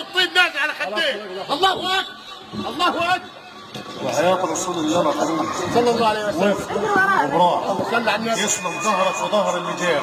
والطين نازل على خديه. الله اكبر الله اكبر. وحياة رسول الله الكريم صلى الله عليه وسلم. وفق وبراء اللهم صل على النبي. يسلم ظهرك وظهر اللي جاي.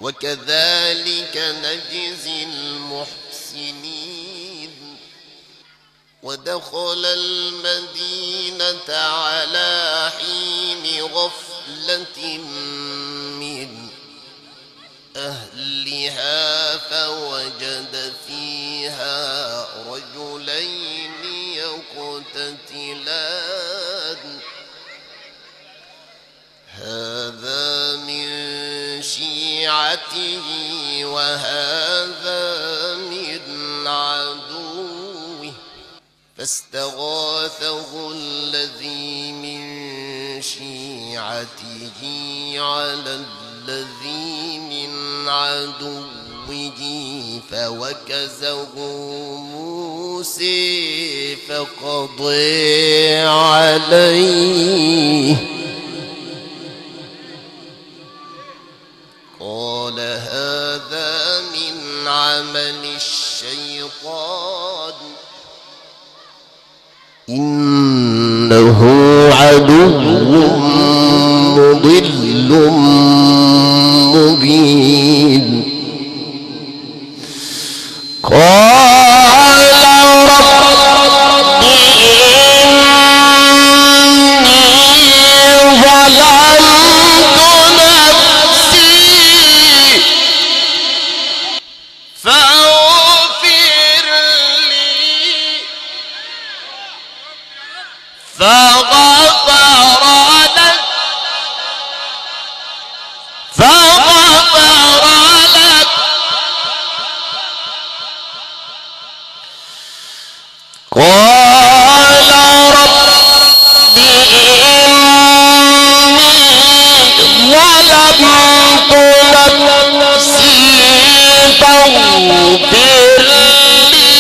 وكذلك نجزي المحسنين. ودخل المدينة على حين غفلة من أهلها فوجد فيها رجلين يقتتلان هذا من شيعته وهذا من عدوه فاستغاثه الذي من شيعته على الذي من عدوه فوكزه موسى فقضى عليه قال هذا من عمل الشيطان إنه عدو مضل مبين. قال رب إني ظلمت نفسي فاغفر لي فغفر لك قال رب إني ظلمت نفسي فاغفر لي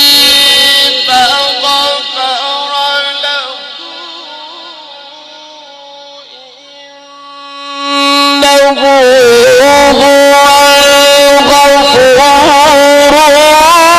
فغفر له إنه هو الغفور الرحيم.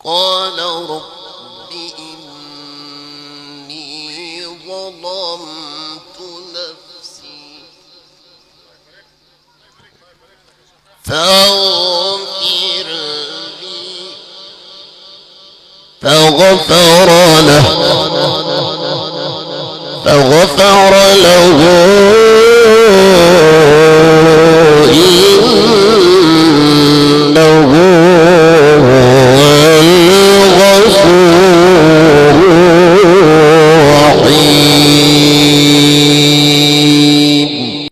قال رب إني ظلمت نفسي فاغفر لي فغفر له